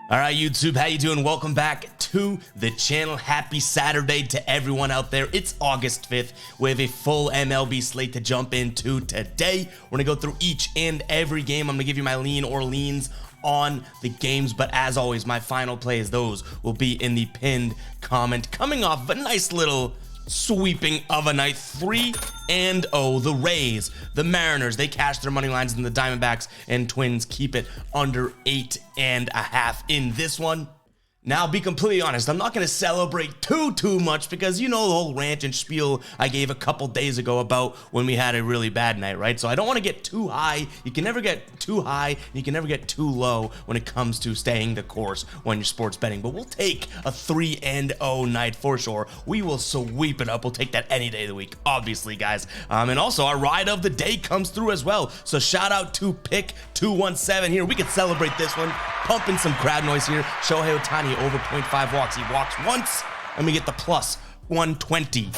All right, YouTube, how you doing? Welcome back to the channel. Happy Saturday to everyone out there. It's August 5th. We have a full MLB slate to jump into today. We're gonna go through each and every game. I'm gonna give you my lean or leans on the games, but as always, my final plays, those will be in the pinned comment. Coming off a nice little sweeping of a night, 3-0. The Rays, the Mariners, they cash their money lines, and the Diamondbacks and Twins keep it under 8.5 in this one. Now, be completely honest, I'm not going to celebrate too much because you know the whole rant and spiel I gave a couple days ago about when we had a really bad night, right? So I don't want to get too high. You can never get too high, and you can never get too low when it comes to staying the course when you're sports betting. But we'll take a 3-0 night for sure. We will sweep it up. We'll take that any day of the week, obviously, guys. And also, our ride of the day comes through as well. So shout out to Pick 217 here. We can celebrate this one. Pumping some crowd noise here. Shohei Ohtani over 0.5 walks. He walks once, and we get the plus 120.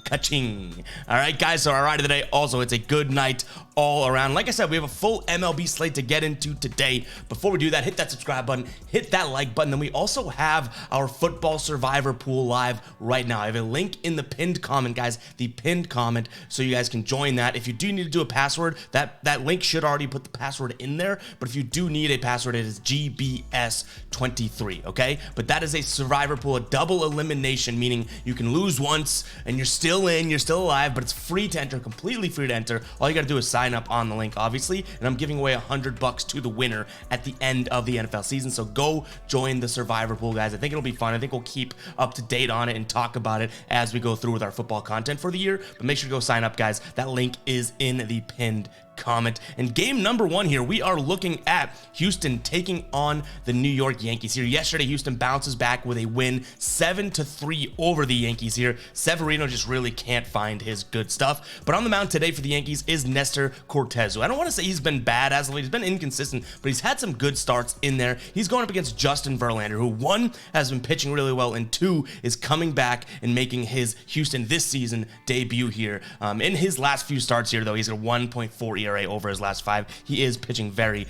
Ka-ching. All right, guys, so our ride of the day, also, it's a good night all around. Like I said, we have a full MLB slate to get into today. Before we do that, hit that subscribe button, hit that like button. Then we also have our football survivor pool live right now. I have a link in the pinned comment, guys, the pinned comment, so you guys can join that. If you do need to do a password, that link should already put the password in there, but if you do need a password, it is GBS23, okay? But that is a survivor pool, a double elimination, meaning you can lose once and you're still in, you're still alive, but it's free to enter, completely free to enter. All you gotta do is sign up on the link, obviously, and I'm giving away $100 to the winner at the end of the NFL season. So go join the survivor pool, guys. I think it'll be fun. I think we'll keep up to date on it and talk about it as we go through with our football content for the year, but make sure to go sign up, guys. That link is in the pinned comment. And game number one here, we are looking at Houston taking on the New York Yankees here. Yesterday, Houston bounces back with a win, 7-3 over the Yankees here. Severino just really can't find his good stuff. But on the mound today for the Yankees is Nestor Cortez, who I don't want to say he's been bad as of late. He's been inconsistent, but he's had some good starts in there. He's going up against Justin Verlander, who one, has been pitching really well, and two, is coming back and making his Houston this season debut here. In his last few starts here, though, he's at a 1.4 ERA over his last 5. He is pitching very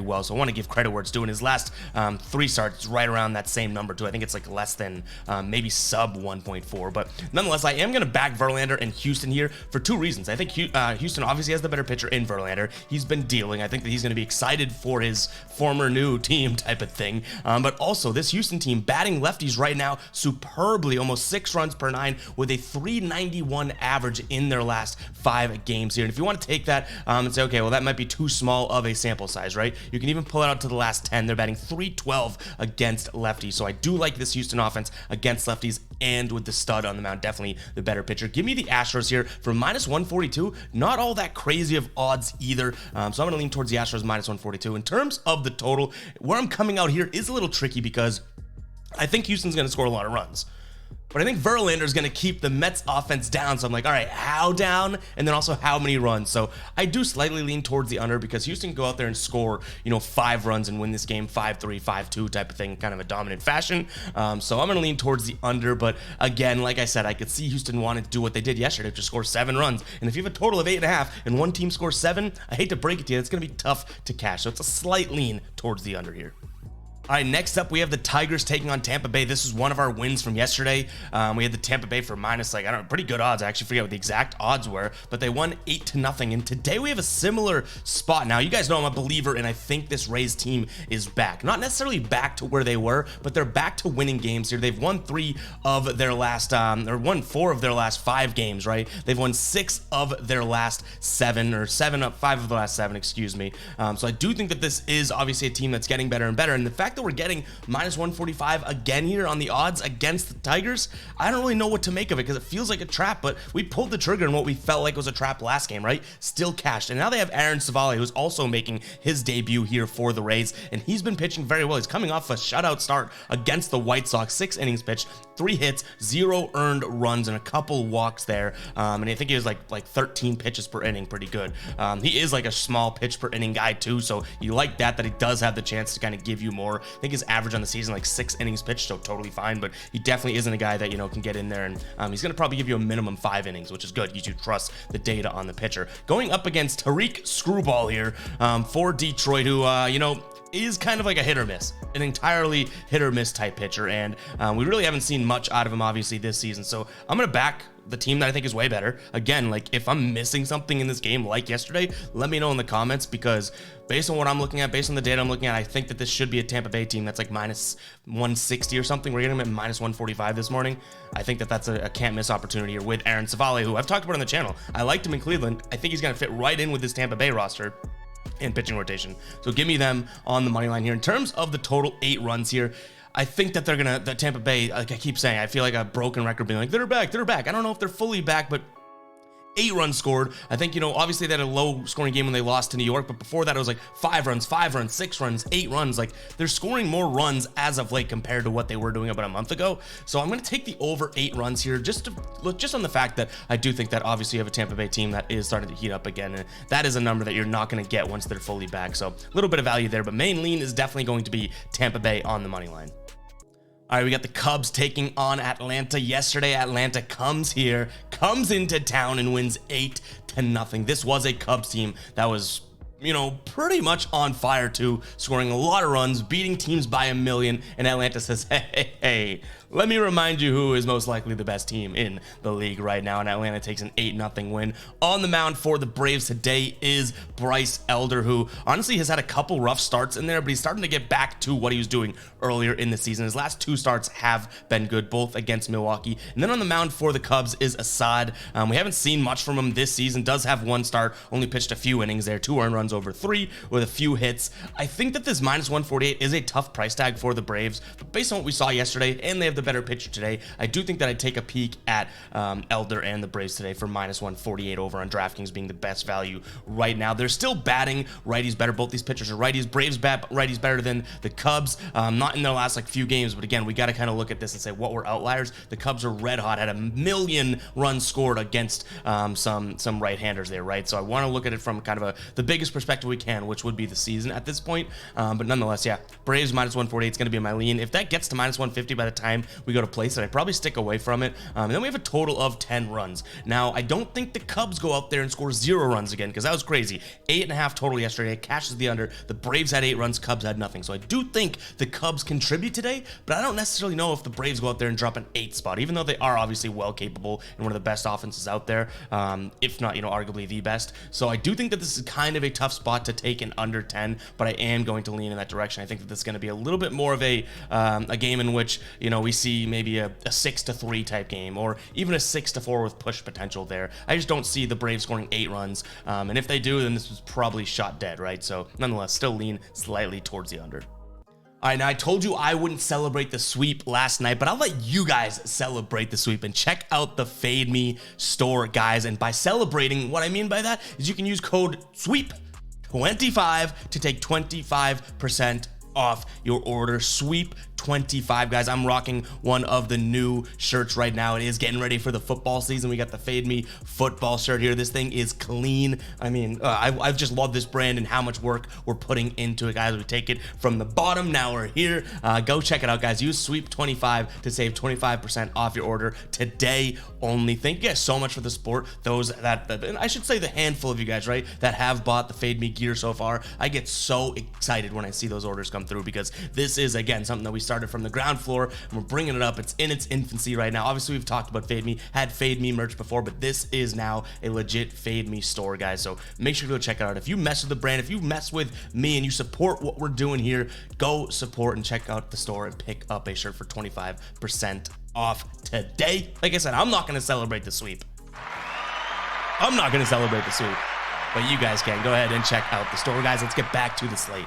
well, so I want to give credit where it's due. In his last 3 starts, right around that same number too. I think it's like less than maybe sub 1.4, but nonetheless, I am going to back Verlander and Houston here for 2 reasons. I think Houston obviously has the better pitcher in Verlander. He's been dealing. I think that he's going to be excited for his former new team type of thing, but also this Houston team batting lefties right now superbly, almost 6 runs per 9 with a 391 average in their last 5 games here. And if you want to take that and say, okay, well, that might be too small of a sample size, right? You can even pull it out to the last 10. They're batting 312 against lefties. So I do like this Houston offense against lefties, and with the stud on the mound, definitely the better pitcher. Give me the Astros here for minus 142. Not all that crazy of odds either. So I'm going to lean towards the Astros minus 142. In terms of the total, where I'm coming out here is a little tricky because I think Houston's going to score a lot of runs. But I think Verlander is going to keep the Mets offense down. So I'm like, all right, how down? And then also how many runs? So I do slightly lean towards the under because Houston can go out there and score, 5 runs and win this game 5-3, 5-2 type of thing, kind of a dominant fashion. So I'm going to lean towards the under. But again, like I said, I could see Houston wanting to do what they did yesterday, to score 7 runs. And if you have a total of 8.5 and one team scores 7, I hate to break it to you, it's going to be tough to cash. So it's a slight lean towards the under here. All right, next up, we have the Tigers taking on Tampa Bay. This is one of our wins from yesterday. We had the Tampa Bay for minus, pretty good odds. I actually forget what the exact odds were, but they won 8-0. And today we have a similar spot. Now, you guys know I'm a believer, and I think this Rays team is back. Not necessarily back to where they were, but they're back to winning games here. They've won 3 of their last, or won 4 of their last 5 games, right? They've won 6 of their last 7, or 5 of the last 7, excuse me. So I do think that this is obviously a team that's getting better and better. And the fact that we're getting minus 145 again here on the odds against the Tigers, I don't really know what to make of it because it feels like a trap, but we pulled the trigger in what we felt like was a trap last game, right? Still cashed. And now they have Aaron Savali, who's also making his debut here for the Rays, and he's been pitching very well. He's coming off a shutout start against the White Sox, 6 innings pitched, 3 hits, 0 earned runs, and a couple walks there. And I think he was like 13 pitches per inning, pretty good. He is like a small pitch per inning guy too, so you like that he does have the chance to kind of give you more. I think his average on the season, like 6 innings pitched, so totally fine, but he definitely isn't a guy that, can get in there, and he's going to probably give you a minimum 5 innings, which is good. You do trust the data on the pitcher. Going up against Tariq Screwball here for Detroit, who, is kind of like a hit or miss, an entirely hit or miss type pitcher, and we really haven't seen much out of him obviously this season. So I'm gonna back the team that I think is way better. Again, like if I'm missing something in this game like yesterday, let me know in the comments, because based on what I'm looking at, based on the data I'm looking at, I think that this should be a Tampa Bay team that's like minus 160 or something. We're getting them at minus 145 this morning. I think that that's a can't miss opportunity here with Aaron Savale, who I've talked about on the channel. I liked him in Cleveland. I think he's gonna fit right in with this Tampa Bay roster and pitching rotation. So give me them on the money line here. In terms of the total 8 runs here, I think that they're gonna, the Tampa Bay, like I keep saying, I feel like a broken record being like, they're back. I don't know if they're fully back, but 8 runs scored. I think, you know, obviously they had a low scoring game when they lost to New York, but before that it was like 5 runs, 6 runs, 8 runs. Like they're scoring more runs as of late compared to what they were doing about a month ago. So I'm going to take the over 8 runs here, just to look, just on the fact that I do think that obviously you have a Tampa Bay team that is starting to heat up again, and that is a number that you're not going to get once they're fully back. So a little bit of value there, but main lean is definitely going to be Tampa Bay on the money line. All right, we got the Cubs taking on Atlanta. Yesterday, Atlanta comes into town and wins 8-0. This was a Cubs team that was, you know, pretty much on fire too, scoring a lot of runs, beating teams by a million, and Atlanta says, hey, let me remind you who is most likely the best team in the league right now, and Atlanta takes an 8-0 win. On the mound for the Braves today is Bryce Elder, who honestly has had a couple rough starts in there, but he's starting to get back to what he was doing earlier in the season. His last 2 starts have been good, both against Milwaukee. And then on the mound for the Cubs is Assad. We haven't seen much from him this season. Does have 1 start, only pitched a few innings there, 2 earned runs over 3 with a few hits. I think that this minus 148 is a tough price tag for the Braves, but based on what we saw yesterday, and they have the better pitcher today, I do think that I'd take a peek at Elder and the Braves today for minus 148 over on DraftKings being the best value right now. They're still batting righties better. Both these pitchers are righties. Braves bat righties better than the Cubs. Not in their last like few games, but again, we got to kind of look at this and say what were outliers. The Cubs are red hot, had a million runs scored against some right-handers there, right? So I want to look at it from kind of the biggest perspective we can, which would be the season at this point. But nonetheless, yeah, Braves minus 148 is going to be my lean. If that gets to minus 150 by the time we go to place it, I'd probably stick away from it. And then we have a total of 10 runs. Now, I don't think the Cubs go out there and score 0 runs again, because that was crazy. 8.5 total yesterday. It cashes the under. The Braves had 8 runs. Cubs had nothing. So I do think the Cubs contribute today, but I don't necessarily know if the Braves go out there and drop an 8 spot, even though they are obviously well capable and one of the best offenses out there, if not, you know, arguably the best. So I do think that this is kind of a tough spot to take an under 10, but I am going to lean in that direction. I think that this is going to be a little bit more of a game in which, you know, we see maybe a 6-3 type game, or even a 6-4 with push potential there. I just don't see the Braves scoring 8 runs, and if they do, then this was probably shot dead, right? So nonetheless, still lean slightly towards the under. All right, now I told you I wouldn't celebrate the sweep last night, but I'll let you guys celebrate the sweep and check out the Fade Me store, guys. And by celebrating, what I mean by that is you can use code SWEEP25 to take 25% off your order. Sweep 25, guys. I'm rocking one of the new shirts right now. It is getting ready for the football season. We got the Fade Me football shirt here. This thing is clean. I mean, I've just loved this brand and how much work we're putting into it, guys. We take it from the bottom. Now we're here. Go check it out, guys. Use Sweep 25 to save 25% off your order today only. Thank you guys so much for the support. Those that and I should say the handful of you guys, right, that have bought the Fade Me gear so far. I get so excited when I see those orders come through, because this is, again, something that we started from the ground floor, and we're bringing it up. It's in its infancy right now. Obviously, we've talked about Fade Me, had Fade Me merch before, but this is now a legit Fade Me store, guys. So make sure to go check it out. If you mess with the brand, if you mess with me and you support what we're doing here, go support and check out the store and pick up a shirt for 25% off today. Like I said, I'm not going to celebrate the sweep. I'm not going to celebrate the sweep, but you guys can. Go ahead and check out the store, guys. Let's get back to the slate.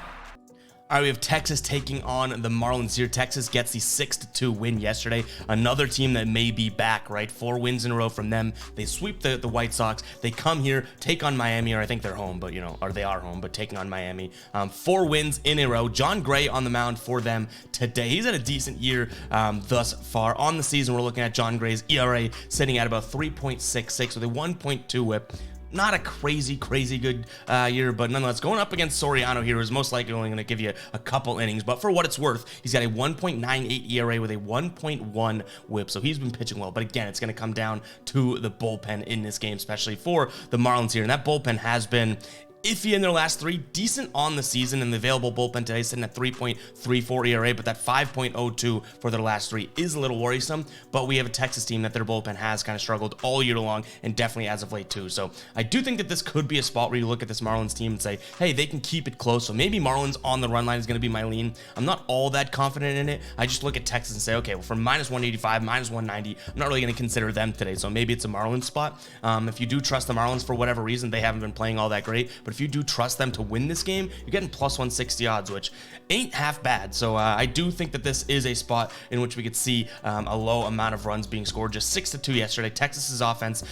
All right, we have Texas taking on the Marlins here. Texas gets the 6-2 win yesterday. Another team that may be back, right? 4 wins in a row from them. They sweep the White Sox. They come here, take on Miami, or I think they're home, but, you know, or they are home, but taking on Miami. 4 wins in a row. John Gray on the mound for them today. He's had a decent year thus far. On the season, we're looking at John Gray's ERA sitting at about 3.66 with a 1.2 whip. Not a crazy good year, but nonetheless, going up against Soriano here is most likely only going to give you a couple innings, but for what it's worth, he's got a 1.98 ERA with a 1.1 whip, so he's been pitching well. But again, it's going to come down to the bullpen in this game, especially for the Marlins here, and that bullpen has been iffy in their last 3, decent on the season, and the available bullpen today sitting at 3.34 ERA, but that 5.02 for their last 3 is a little worrisome. But we have a Texas team that their bullpen has kind of struggled all year long, and definitely as of late too. So I do think that this could be a spot where you look at this Marlins team and say, hey, they can keep it close. So maybe Marlins on the run line is going to be my lean. I'm not all that confident in it. I just look at Texas and say, okay, well, from -185, -190, I'm not really going to consider them today. So maybe it's a Marlins spot. If you do trust the Marlins for whatever reason, they haven't been playing all that great, but if you do trust them to win this game, you're getting +160 odds, which ain't half bad. So I do think that this is a spot in which we could see a low amount of runs being scored. Just 6-2 yesterday. Texas's offense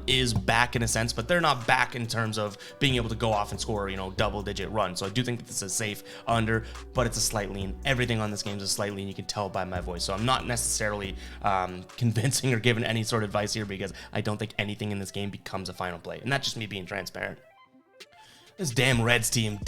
is back in a sense, but they're not back in terms of being able to go off and score, double-digit runs. So I do think that this is a safe under, but it's a slight lean. Everything on this game is a slight lean. You can tell by my voice. So I'm not necessarily convincing or giving any sort of advice here, because I don't think anything in this game becomes a final play, and that's just me being transparent. This damn Reds team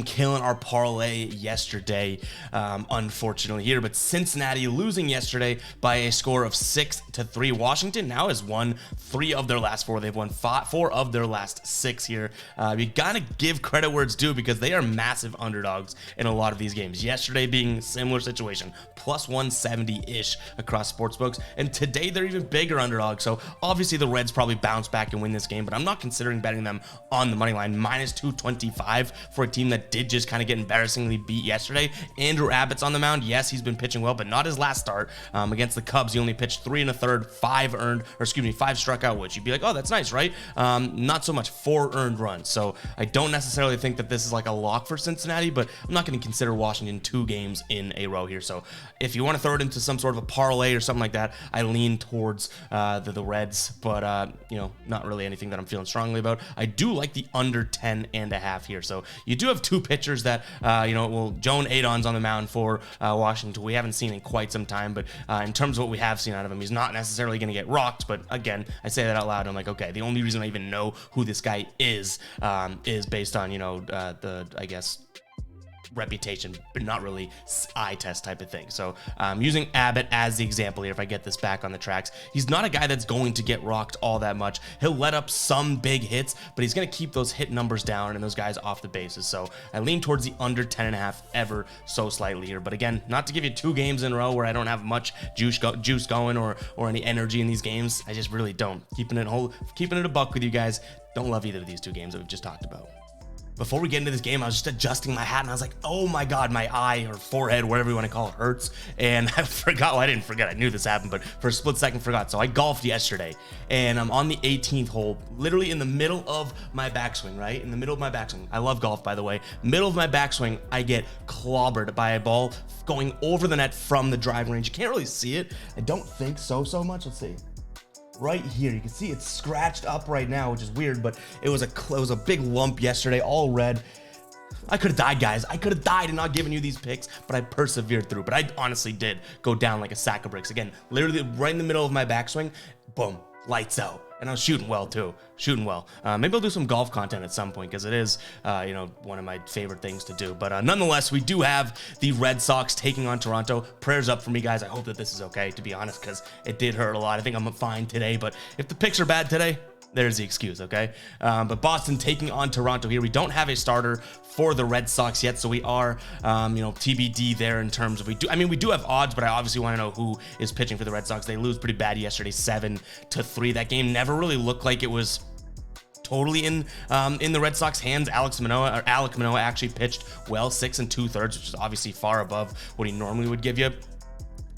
killing our parlay yesterday, unfortunately here, but Cincinnati losing yesterday by a score of 6-3. Washington now has won 3 of their last 4. They've won 4 of their last 6 here. You gotta give credit where it's due, because they are massive underdogs in a lot of these games. Yesterday being a similar situation, +170-ish across sportsbooks, and today they're even bigger underdogs. So obviously the Reds probably bounce back and win this game, but I'm not considering betting them on the money line. -225 for a team that did just kind of get embarrassingly beat yesterday. Andrew Abbott's on the mound. Yes, he's been pitching well, but not his last start. Against the Cubs, he only pitched 3 1/3, 5 struck out, which you'd be like, oh, that's nice, right? Not so much, 4 earned runs. So I don't necessarily think that this is like a lock for Cincinnati, but I'm not going to consider Washington 2 games in a row here. So if you want to throw it into some sort of a parlay or something like that, I lean towards the Reds, but not really anything that I'm feeling strongly about. I do like the under 10.5 here. So you do have 2 pitchers that, Joan Adon's on the mound for Washington. We haven't seen in quite some time, but in terms of what we have seen out of him, he's not necessarily going to get rocked. But again, I say that out loud. I'm like, okay, the only reason I even know who this guy is based on, I guess, reputation, but not really eye test type of thing. So using Abbott as the example here, if I get this back on the tracks, he's not a guy that's going to get rocked all that much. He'll let up some big hits, but he's going to keep those hit numbers down and those guys off the bases. So I lean towards the under 10.5 ever so slightly here. But again, not to give you 2 games in a row where I don't have much juice going or any energy in these games. I just really don't. Keeping it a buck with you guys. Don't love either of these 2 games that we've just talked about. Before we get into this game, I was just adjusting my hat and I was like, oh my God, my eye or forehead, whatever you want to call it, hurts. And I forgot, well, I didn't forget, I knew this happened, but for a split second forgot. So I golfed yesterday and I'm on the 18th hole, literally in the middle of my backswing, right? In the middle of my backswing. I love golf, by the way. Middle of my backswing, I get clobbered by a ball going over the net from the driving range. You can't really see it. I don't think so much. Let's see. Right here, you can see it's scratched up right now, which is weird, but it was a big lump yesterday, all red. I could have died, guys. I could have died and not given you these picks, but I persevered through. But I honestly did go down like a sack of bricks. Again, literally right in the middle of my backswing, boom, lights out. And I was shooting well too, Maybe I'll do some golf content at some point, because it is, one of my favorite things to do. But nonetheless, we do have the Red Sox taking on Toronto. Prayers up for me, guys. I hope that this is okay, to be honest, because it did hurt a lot. I think I'm fine today, but if the picks are bad today, there's the excuse, okay? But Boston taking on Toronto here. We don't have a starter for the Red Sox yet, so we are, TBD there in terms of we do have odds, but I obviously want to know who is pitching for the Red Sox. They lose pretty bad yesterday, 7-3. That game never really looked like it was totally in the Red Sox hands. Alek Manoah actually pitched well, 6 2/3, which is obviously far above what he normally would give you.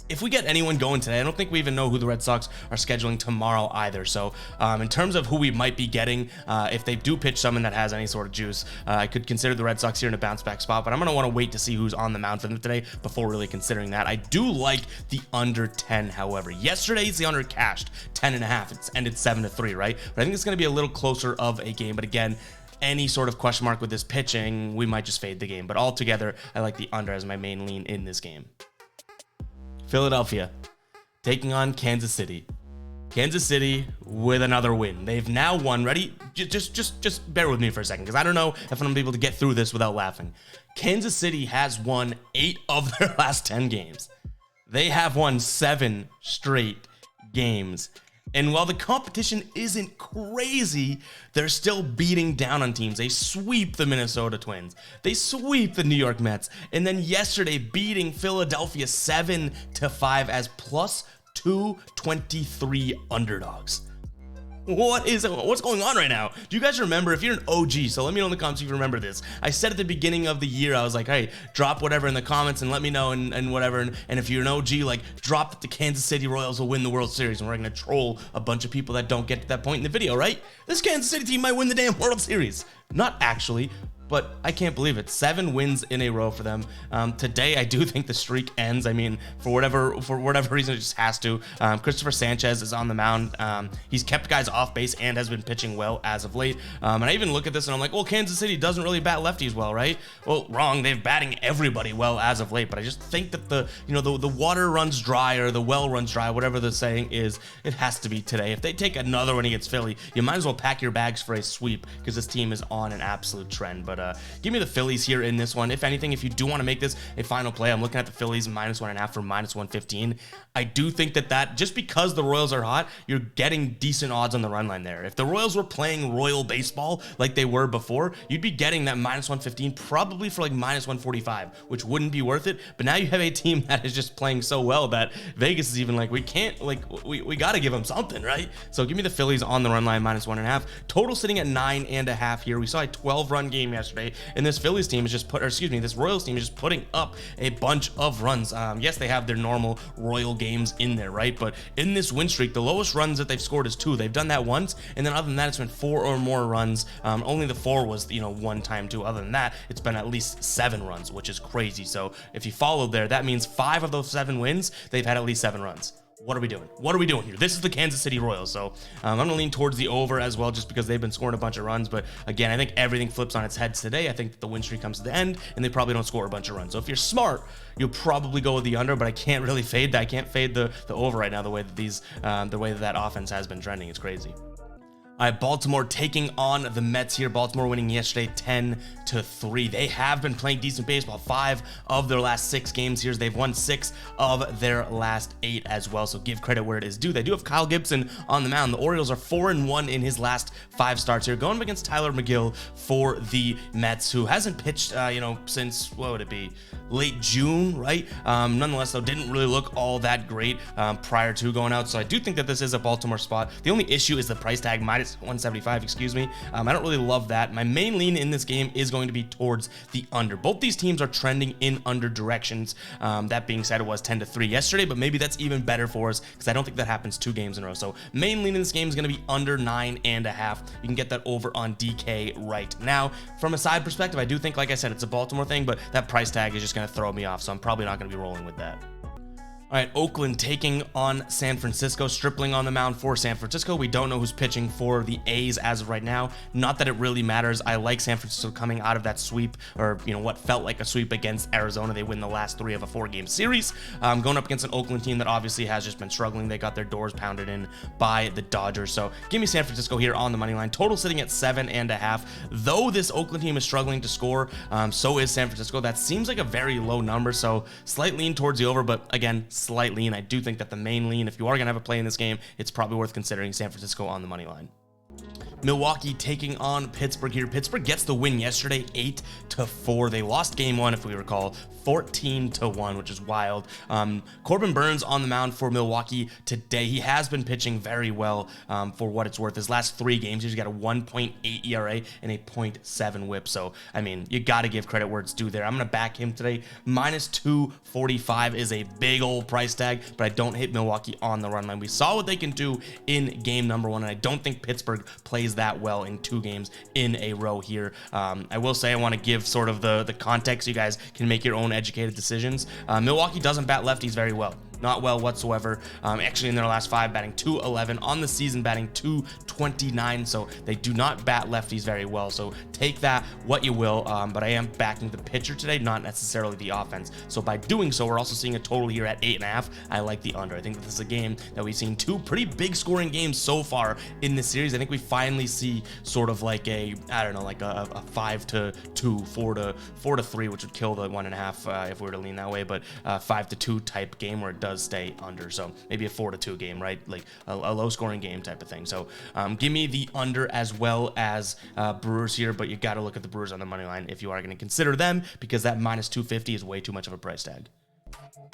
If we get anyone going today, I don't think we even know who the Red Sox are scheduling tomorrow either. So in terms of who we might be getting, if they do pitch someone that has any sort of juice, I could consider the Red Sox here in a bounce back spot, but I'm going to want to wait to see who's on the mound for them today before really considering that. I do like the under 10, however. Yesterday's the under cashed 10.5. It's ended 7-3, right? But I think it's going to be a little closer of a game. But again, any sort of question mark with this pitching, we might just fade the game. But altogether, I like the under as my main lean in this game. Philadelphia taking on Kansas City. Kansas City with another win. They've now won. Ready? Just bear with me for a second, because I don't know if I'm gonna be able to get through this without laughing. Kansas City has won 8 of their last 10 games. They have won 7 straight games. And while the competition isn't crazy, they're still beating down on teams. They sweep the Minnesota Twins. They sweep the New York Mets. And then yesterday beating Philadelphia 7-5 as plus 223 underdogs. What's going on right now? Do you guys remember? If you're an OG, so let me know in the comments if you remember this. I said at the beginning of the year, I was like, hey, drop whatever in the comments and let me know and whatever. And if you're an OG, like, drop that the Kansas City Royals will win the World Series, and we're gonna troll a bunch of people that don't get to that point in the video, right? This Kansas City team might win the damn World Series. Not actually, but I can't believe it. 7 wins in a row for them. Today, I do think the streak ends. I mean, for whatever reason, it just has to. Christopher Sanchez is on the mound. He's kept guys off base and has been pitching well as of late. And I even look at this and I'm like, well, Kansas City doesn't really bat lefties well, right? Well, wrong. They're batting everybody well as of late. But I just think that the water runs dry, or the well runs dry, whatever the saying is, it has to be today. If they take another one against Philly, you might as well pack your bags for a sweep, because this team is on an absolute trend. But give me the Phillies here in this one. If anything, if you do want to make this a final play, I'm looking at the Phillies -1.5 for -115. I do think that just because the Royals are hot, you're getting decent odds on the run line there. If the Royals were playing Royal baseball like they were before, you'd be getting that -115 probably for like -145, which wouldn't be worth it. But now you have a team that is just playing so well that Vegas is even like, we can't, like, we got to give them something, right? So give me the Phillies on the run line -1.5. Total sitting at 9.5 here. We saw a 12-run game yesterday, and this Phillies team is just this Royals team is just putting up a bunch of runs. Yes, they have their normal Royal games in there, right? But in this win streak, the lowest runs that they've scored is 2. They've done that once, and then other than that, it's been 4 or more runs. Only the 4 was, one time too. Other than that, it's been at least 7 runs, which is crazy. So if you followed there, that means 5 of those 7 wins, they've had at least 7 runs. What are we doing? What are we doing here? This is the Kansas City Royals, so I'm going to lean towards the over as well, just because they've been scoring a bunch of runs. But again, I think everything flips on its head today. I think that the win streak comes to the end, and they probably don't score a bunch of runs. So if you're smart, you'll probably go with the under, but I can't really fade that. I can't fade the over right now, the way that that offense has been trending. It's crazy. All right, Baltimore taking on the Mets here. Baltimore winning yesterday 10-3. They have been playing decent baseball. 5 of their last 6 games here. They've won 6 of their last 8 as well. So give credit where it is due. They do have Kyle Gibson on the mound. The Orioles are 4-1 in his last 5 starts here, going up against Tyler McGill for the Mets, who hasn't pitched, since, what would it be, late June, right? Nonetheless, though, didn't really look all that great prior to going out. So I do think that this is a Baltimore spot. The only issue is the price tag, -175, excuse me. I don't really love that. My main lean in this game is going to be towards the under. Both these teams are trending in under directions. That being said, it was 10-3 yesterday, but maybe that's even better for us, because I don't think that happens 2 games in a row. So main lean in this game is going to be under 9.5. You can get that over on DK right now. From a side perspective, I do think, like I said, it's a Baltimore thing, but that price tag is just going to throw me off, so I'm probably not going to be rolling with that. All right, Oakland taking on San Francisco. Stripling on the mound for San Francisco. We don't know who's pitching for the A's as of right now. Not that it really matters. I like San Francisco coming out of that sweep, or what felt like a sweep against Arizona. They win the last 3 of a 4-game series. Going up against an Oakland team that obviously has just been struggling. They got their doors pounded in by the Dodgers. So give me San Francisco here on the money line. Total sitting at 7.5. Though this Oakland team is struggling to score, so is San Francisco. That seems like a very low number. So slight lean towards the over, but again, slight lean. I do think that the main lean, if you are going to have a play in this game, it's probably worth considering San Francisco on the money line. Milwaukee taking on Pittsburgh here. Pittsburgh gets the win yesterday, 8-4. They lost game 1, if we recall, 14-1, which is wild. Corbin Burns on the mound for Milwaukee today. He has been pitching very well, for what it's worth. His last 3 games, he's got a 1.8 ERA and a 0.7 whip. So, I mean, you got to give credit where it's due there. I'm going to back him today. -245 is a big old price tag, but I don't hit Milwaukee on the run line. We saw what they can do in game number 1, and I don't think Pittsburgh plays that well in 2 games in a row here. I will say I want to give sort of the context. You guys can make your own educated decisions. Milwaukee doesn't bat lefties very well. Not well whatsoever. Actually, in their last 5, batting .211. On the season, batting .229. So they do not bat lefties very well. So take that what you will. But I am backing the pitcher today, not necessarily the offense. So by doing so, we're also seeing a total here at 8.5. I like the under. I think that this is a game that we've seen 2 pretty big scoring games so far in this series. I think we finally see sort of like a 5-2, 4-3, which would kill the 1.5 if we were to lean that way. But 5-2 type game where it does does stay under. So maybe a 4-2 game, right? Like a low scoring game type of thing. So give me the under as well as Brewers here, but you got to look at the Brewers on the money line if you are going to consider them, because that minus 250 is way too much of a price tag.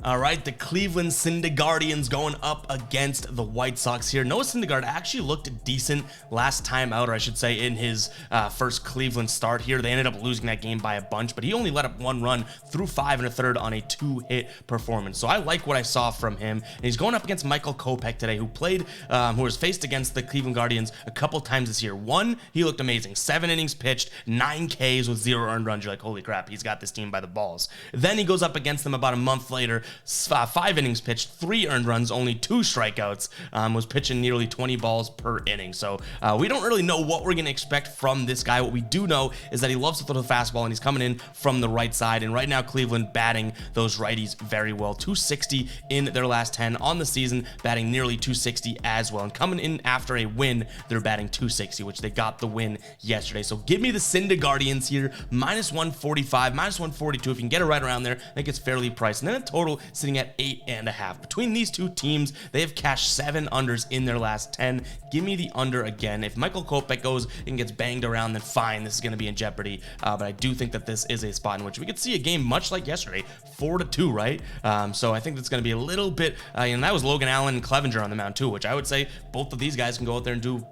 All right, the Cleveland Syndergaardians going up against the White Sox here. Noah Syndergaard actually looked decent last time out, or I should say in his first Cleveland start here. They ended up losing that game by a bunch, but he only let up 1 run through 5 1/3 on a 2-hit performance. So I like what I saw from him. And he's going up against Michael Kopech today, who was faced against the Cleveland Guardians a couple times this year. One, he looked amazing. 7 innings pitched, 9 Ks with 0 earned runs. You're like, holy crap, he's got this team by the balls. Then he goes up against them about a month later, 5 innings pitched, 3 earned runs, only 2 strikeouts, was pitching nearly 20 balls per inning. So we don't really know what we're going to expect from this guy. What we do know is that he loves to throw the fastball, and he's coming in from the right side. And right now, Cleveland batting those righties very well. 260 in their last 10 on the season, batting nearly 260 as well. And coming in after a win, they're batting 260, which they got the win yesterday. So give me the Syndergaardians here, minus 145, minus 142. If you can get it right around there, I think it's fairly priced. And then a total sitting at 8.5. Between these two teams, they have cashed 7 unders in their last 10. Give me the under again. If Michael Kopech goes and gets banged around, then fine, this is going to be in jeopardy. But I do think that this is a spot in which we could see a game much like yesterday, 4-2, right? So I think that's going to be a little bit, and that was Logan Allen and Clevenger on the mound too, which I would say both of these guys can go out there and do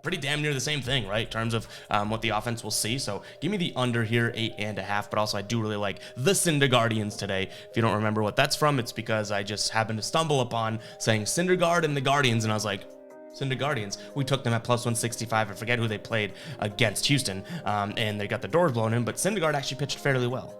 pretty damn near the same thing, right, in terms of what the offense will see. So give me the under here, 8.5. But also I do really like the Syndergaardians today. If you don't remember what that's from, it's because I just happened to stumble upon saying Syndergaard and the Guardians, and I was like, Syndergaardians. We took them at plus 165. I forget who they played against, Houston, and they got the doors blown in, but Syndergaard actually pitched fairly well.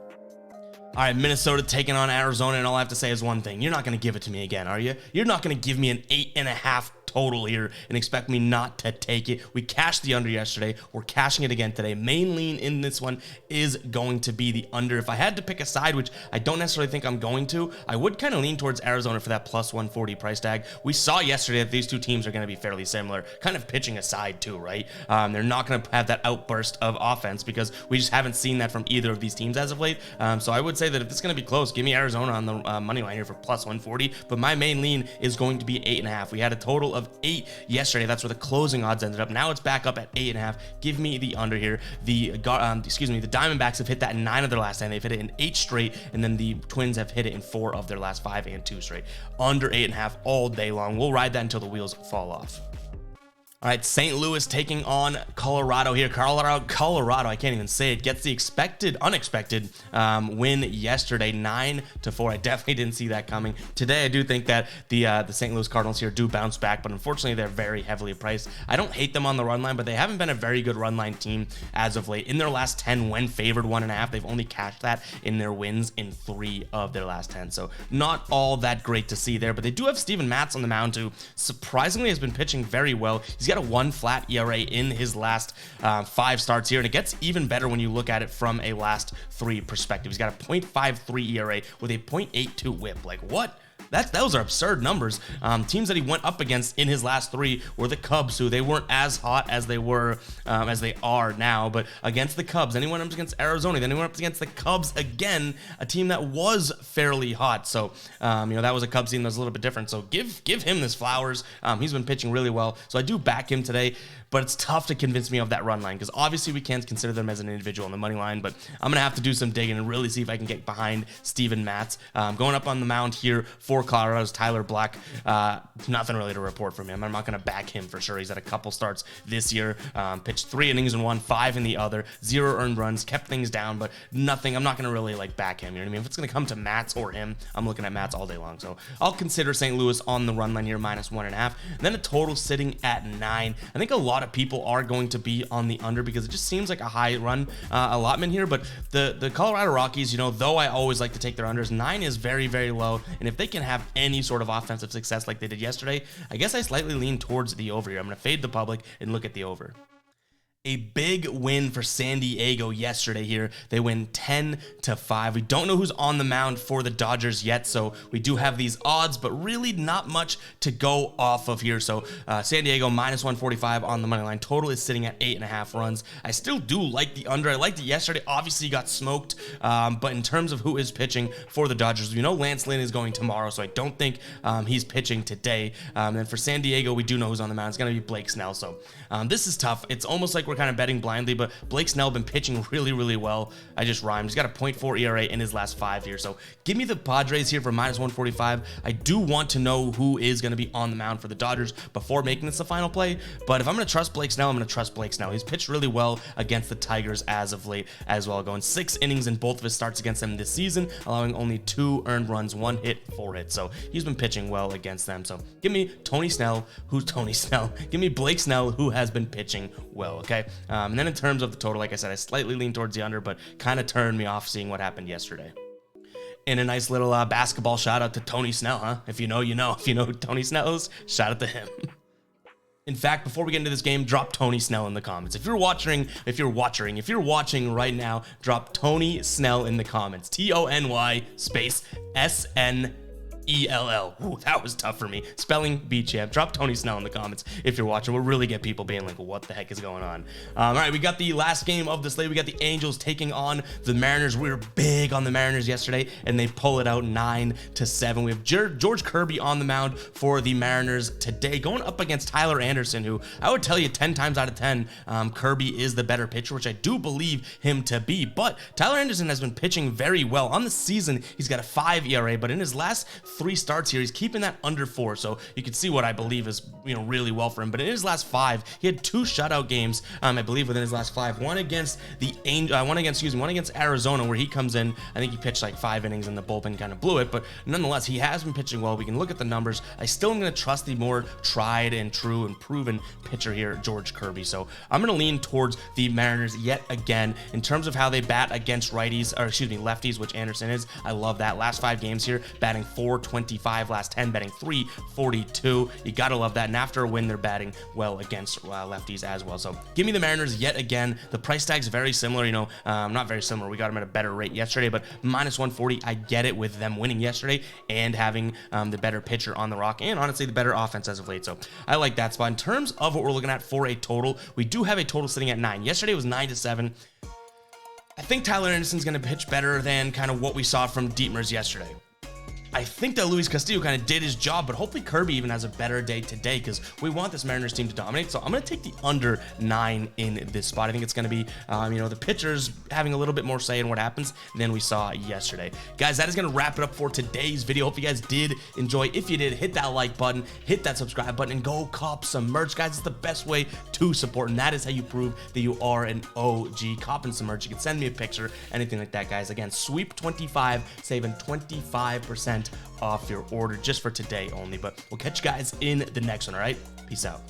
All right, Minnesota taking on Arizona, and all I have to say is one thing. You're not going to give it to me again, are you? You're not going to give me an 8.5 total here and expect me not to take it. We cashed the under yesterday. We're cashing it again today. Main lean in this one is going to be the under. If I had to pick a side, which I don't necessarily think I'm going to, I would kind of lean towards Arizona for that plus 140 price tag. We saw yesterday that these two teams are going to be fairly similar, kind of pitching aside too, right? They're not going to have that outburst of offense because we just haven't seen that from either of these teams as of late. So I would say that if it's going to be close, give me Arizona on the money line here for plus 140, but my main lean is going to be 8.5. We had a total of 8 yesterday. That's where the closing odds ended up. Now it's back up at 8.5. Give me the under here. The Diamondbacks have hit that in 9 of their last 10. They've hit it in 8 straight, and then the Twins have hit it in 4 of their last 5 and 2 straight. Under 8.5 all day long. We'll ride that until the wheels fall off. All right, St. Louis taking on Colorado here. Colorado, I can't even say it, gets the unexpected win yesterday, 9-4. I definitely didn't see that coming. Today, I do think that the St. Louis Cardinals here do bounce back, but unfortunately, they're very heavily priced. I don't hate them on the run line, but they haven't been a very good run line team as of late. In their last 10, when favored 1.5, they've only cashed that in their wins in 3 of their last 10. So not all that great to see there, but they do have Steven Matz on the mound, who surprisingly has been pitching very well. He's got a 1 flat ERA in his last 5 starts here, and it gets even better when you look at it from a last 3 perspective. He's got a 0.53 ERA with a 0.82 whip. Like, what? Those are absurd numbers. Teams that he went up against in his last 3 were the Cubs, who they weren't as hot as they were, as they are now. But against the Cubs, then he went up against Arizona. Then he went up against the Cubs again, a team that was fairly hot. So, that was a Cubs team that was a little bit different. So give him his flowers. He's been pitching really well. So I do back him today, but it's tough to convince me of that run line because obviously we can't consider them as an individual on the money line, but I'm going to have to do some digging and really see if I can get behind Steven Matz. Going up on the mound here for Colorado's Tyler Black. Nothing really to report from him. I'm not going to back him for sure. He's had a couple starts this year, pitched 3 innings in one, 5 in the other, 0 earned runs, kept things down, but nothing. I'm not going to really back him. You know what I mean? If it's going to come to Matz or him, I'm looking at Matz all day long. So I'll consider St. Louis on the run line here, minus 1.5. And then a total sitting at 9. I think a lot of people are going to be on the under because it just seems like a high run allotment here. But the Colorado Rockies, though I always like to take their unders, 9 is very, very low. And if they can have any sort of offensive success like they did yesterday, I guess I slightly lean towards the over here. I'm going to fade the public and look at the over. A big win for San Diego yesterday here. They win 10-5. We don't know who's on the mound for the Dodgers yet, so we do have these odds, but really not much to go off of here. So San Diego -145 on the money line. Total is sitting at 8.5 runs. I still do like the under. I liked it yesterday. Obviously, got smoked, but in terms of who is pitching for the Dodgers, we know Lance Lynn is going tomorrow, so I don't think he's pitching today. And for San Diego, we do know who's on the mound. It's going to be Blake Snell. So this is tough. It's almost like we're kind of betting blindly, but Blake Snell been pitching really well. I just rhymed. He's got a .4 ERA in his last 5 here. So give me the Padres here for -145. I do want to know who is going to be on the mound for the Dodgers before making this the final play. But if I'm going to trust Blake Snell, I'm going to trust Blake Snell. He's pitched really well against the Tigers as of late as well, going 6 innings in both of his starts against them this season, allowing only 2 earned runs, 1 hit, 4 hits. So he's been pitching well against them. So give me Tony Snell, who's Tony Snell. Give me Blake Snell, who has been pitching well, okay? And then in terms of the total, like I said, I slightly lean towards the under, but kind of turned me off seeing what happened yesterday. And a nice little basketball shout out to Tony Snell, huh? If you know, you know. If you know who Tony Snell is, shout out to him. In fact, before we get into this game, drop Tony Snell in the comments. If you're watching right now, drop Tony Snell in the comments. TONY space SNELL. Ooh, that was tough for me. Spelling bee champ. Drop Tony Snell in the comments if you're watching. We'll really get people being like, what the heck is going on? All right, we got the last game of the slate. We got the Angels taking on the Mariners. We were big on the Mariners yesterday, and they pull it out 9-7. We have George Kirby on the mound for the Mariners today, going up against Tyler Anderson, who I would tell you 10 times out of 10, Kirby is the better pitcher, which I do believe him to be. But Tyler Anderson has been pitching very well. On the season, he's got a 5 ERA, but in his last 3 starts here, he's keeping that under 4, so you can see what I believe is, really well for him. But in his last 5, he had 2 shutout games, I believe, within his last 5. One against Arizona, where he comes in. I think he pitched like 5 innings and the bullpen kind of blew it, but nonetheless, he has been pitching well. We can look at the numbers. I still am going to trust the more tried and true and proven pitcher here, George Kirby. So I'm going to lean towards the Mariners yet again in terms of how they bat against lefties, which Anderson is. I love that. Last 5 games here, batting .425, last 10 batting .342. You gotta love that. And after a win, they're batting well against lefties as well. So give me the Mariners yet again. The price tag's very similar, not very similar. We got them at a better rate yesterday, but -140. I get it with them winning yesterday and having the better pitcher on the rock, and honestly the better offense as of late. So I like that spot. In terms of what we're looking at for a total, we do have a total sitting at 9. Yesterday was 9-7. I think Tyler Anderson's going to pitch better than kind of what we saw from Dietmers yesterday. I think that Luis Castillo kind of did his job, but hopefully Kirby even has a better day today because we want this Mariners team to dominate. So I'm going to take the under 9 in this spot. I think it's going to be, the pitchers having a little bit more say in what happens than we saw yesterday. Guys, that is going to wrap it up for today's video. Hope you guys did enjoy. If you did, hit that like button, hit that subscribe button, and go cop some merch. Guys, it's the best way to support, and that is how you prove that you are an OG. Copping some merch. You can send me a picture, anything like that, guys. Again, sweep 25, saving 25% off your order just for today only. But we'll catch you guys in the next one. All right, peace out.